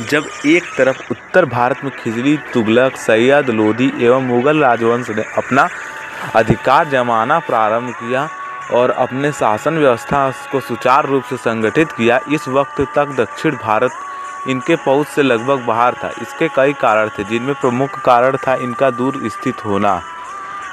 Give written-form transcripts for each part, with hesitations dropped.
जब एक तरफ उत्तर भारत में खिजरी, तुगलक, सैयद, लोधी एवं मुगल राजवंश ने अपना अधिकार जमाना प्रारंभ किया और अपने शासन व्यवस्था को सुचारू रूप से संगठित किया, इस वक्त तक दक्षिण भारत इनके पहुंच से लगभग बाहर था। इसके कई कारण थे, जिनमें प्रमुख कारण था इनका दूर स्थित होना।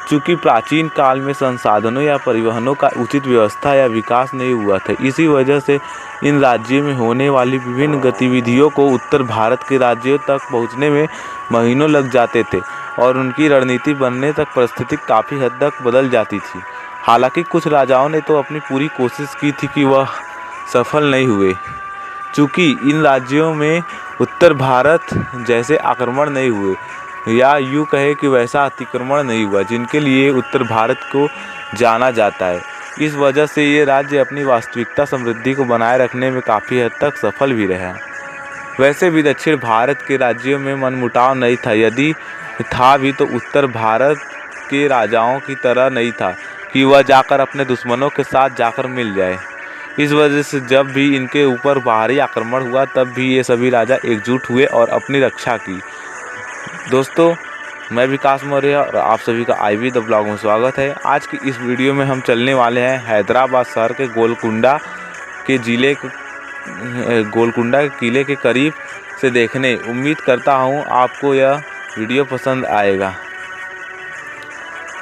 चूँकि प्राचीन काल में संसाधनों या परिवहनों का उचित व्यवस्था या विकास नहीं हुआ था, इसी वजह से इन राज्यों में होने वाली विभिन्न गतिविधियों को उत्तर भारत के राज्यों तक पहुंचने में महीनों लग जाते थे और उनकी रणनीति बनने तक परिस्थिति काफ़ी हद तक बदल जाती थी। हालांकि कुछ राजाओं ने तो अपनी पूरी कोशिश की थी कि वह सफल नहीं हुए। चूँकि इन राज्यों में उत्तर भारत जैसे आक्रमण नहीं हुए, या यूँ कहे कि वैसा अतिक्रमण नहीं हुआ जिनके लिए उत्तर भारत को जाना जाता है। इस वजह से ये राज्य अपनी वास्तविकता समृद्धि को बनाए रखने में काफ़ी हद तक सफल भी रहे। वैसे भी दक्षिण भारत के राज्यों में मनमुटाव नहीं था, यदि था भी तो उत्तर भारत के राजाओं की तरह नहीं था कि वह जाकर अपने दुश्मनों के साथ जाकर मिल जाए। इस वजह से जब भी इनके ऊपर बाहरी आक्रमण हुआ, तब भी ये सभी राजा एकजुट हुए और अपनी रक्षा की। दोस्तों, मैं विकास मौर्य और आप सभी का आईवी द ब्लॉग में स्वागत है। आज की इस वीडियो में हम चलने वाले हैं हैदराबाद शहर के गोलकुंडा के किले के करीब से देखने। उम्मीद करता हूं आपको यह वीडियो पसंद आएगा।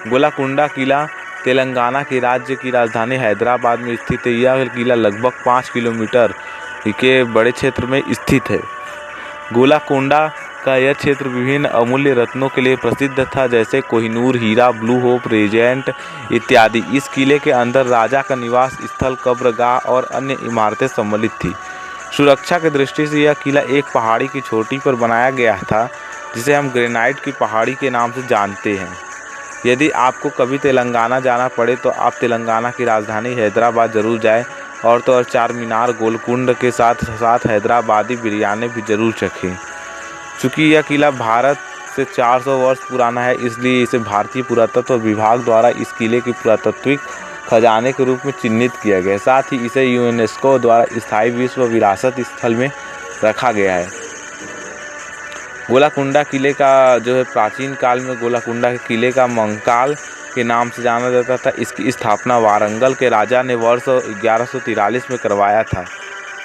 गोलकुंडा किला तेलंगाना के राज्य की राजधानी हैदराबाद में स्थित है। यह किला लगभग 5 किलोमीटर के बड़े क्षेत्र में स्थित है। गोलकुंडा का यह क्षेत्र विभिन्न अमूल्य रत्नों के लिए प्रसिद्ध था, जैसे कोहिनूर हीरा, ब्लू होप, रेजेंट इत्यादि। इस किले के अंदर राजा का निवास स्थल, कब्रगाह और अन्य इमारतें सम्मिलित थी। सुरक्षा की दृष्टि से यह किला एक पहाड़ी की चोटी पर बनाया गया था, जिसे हम ग्रेनाइट की पहाड़ी के नाम से जानते हैं। यदि आपको कभी तेलंगाना जाना पड़े तो आप तेलंगाना की राजधानी हैदराबाद जरूर जाएं, और तो और चार मीनार, गोलकुंड के साथ साथ हैदराबादी बिरयानी भी जरूर चखें। चूँकि यह किला भारत से 400 वर्ष पुराना है, इसलिए इसे भारतीय पुरातत्व विभाग द्वारा इस किले के पुरातात्विक खजाने के रूप में चिन्हित किया गया है। साथ ही इसे यूनेस्को द्वारा स्थायी विश्व विरासत स्थल में रखा गया है। गोलकुंडा किले का जो है, प्राचीन काल में गोलकुंडा के किले का मंकाल के नाम से जाना जाता था। इसकी स्थापना वारंगल के राजा ने वर्ष 1143 में करवाया था।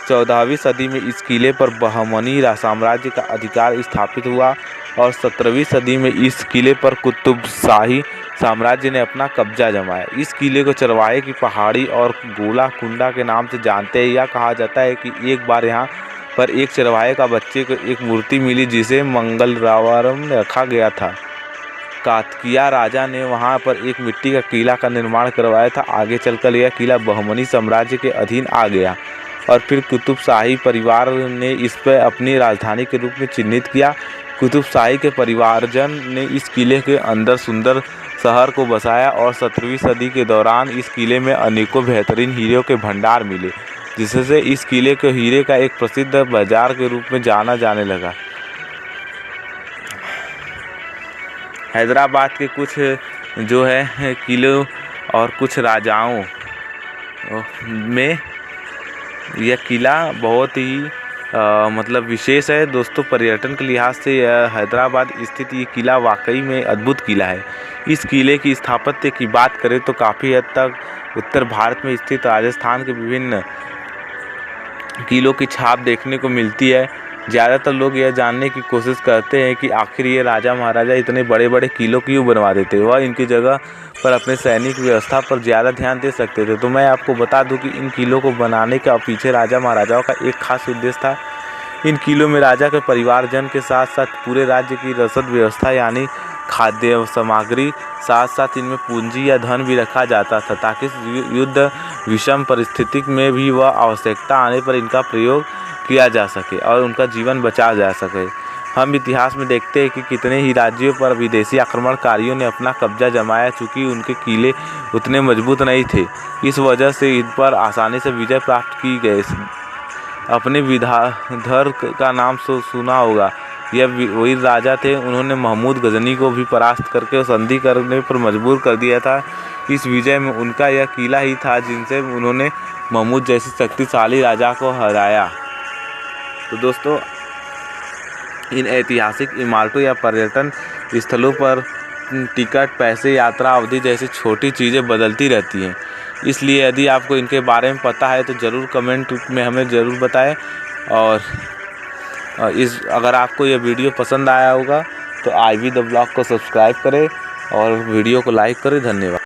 14वीं सदी में इस किले पर बहमनी साम्राज्य का अधिकार स्थापित हुआ और 17वीं सदी में इस किले पर कुतुब शाही साम्राज्य ने अपना कब्जा जमाया। इस किले को चरवाहे की पहाड़ी और गोलकुंडा के नाम से जानते हैं। यह कहा जाता है कि एक बार यहाँ पर एक चरवाहे का बच्चे को एक मूर्ति मिली, जिसे मंगलवारम में रखा गया था। कातकिया राजा ने वहाँ पर एक मिट्टी का किला का निर्माण करवाया था। आगे चलकर यह किला बहमनी साम्राज्य के अधीन आ गया और फिर कुतुब शाही परिवार ने इस पर अपनी राजधानी के रूप में चिन्हित किया। कुतुब शाही के परिवारजन ने इस किले के अंदर सुंदर शहर को बसाया और 17वीं सदी के दौरान इस किले में अनेकों बेहतरीन हीरों के भंडार मिले, जिससे इस किले को हीरे का एक प्रसिद्ध बाजार के रूप में जाना जाने लगा। हैदराबाद के कुछ जो है किलों और कुछ राजाओं में यह किला बहुत ही मतलब विशेष है। दोस्तों, पर्यटन के लिहाज से यह हैदराबाद स्थित ये किला वाकई में अद्भुत किला है। इस किले की स्थापत्य की बात करें तो काफ़ी हद तक उत्तर भारत में स्थित राजस्थान के विभिन्न किलों की छाप देखने को मिलती है। ज़्यादातर लोग यह जानने की कोशिश करते हैं कि आखिर ये राजा महाराजा इतने बड़े बड़े किलों क्यों बनवा देते, वह इनकी जगह पर अपने सैनिक व्यवस्था पर ज़्यादा ध्यान दे सकते थे। तो मैं आपको बता दूं कि इन किलों को बनाने का पीछे राजा महाराजाओं का एक खास उद्देश्य था। इन किलों में राजा के परिवारजन के साथ साथ पूरे राज्य की रसद व्यवस्था यानी खाद्य सामग्री, साथ साथ इनमें पूंजी या धन भी रखा जाता था, ताकि युद्ध विषम परिस्थिति में भी वह आवश्यकता आने पर इनका प्रयोग किया जा सके और उनका जीवन बचाया जा सके। हम इतिहास में देखते हैं कि कितने ही राज्यों पर विदेशी आक्रमणकारियों ने अपना कब्जा जमाया। चूँकि उनके किले उतने मजबूत नहीं थे, इस वजह से इन पर आसानी से विजय प्राप्त की गई। अपने विधाधर का नाम सुना होगा, यह वही राजा थे। उन्होंने महमूद गजनी को भी परास्त करके संधि करने पर मजबूर कर दिया था। इस विजय में उनका यह किला ही था जिनसे उन्होंने महमूद जैसे शक्तिशाली राजा को हराया। तो दोस्तों, इन ऐतिहासिक इमारतों या पर्यटन स्थलों पर टिकट, पैसे, यात्रा अवधि जैसी छोटी चीज़ें बदलती रहती हैं। इसलिए यदि आपको इनके बारे में पता है तो ज़रूर कमेंट में हमें ज़रूर बताएं। और अगर आपको ये वीडियो पसंद आया होगा तो IB द ब्लॉग को सब्सक्राइब करें और वीडियो को लाइक करें। धन्यवाद।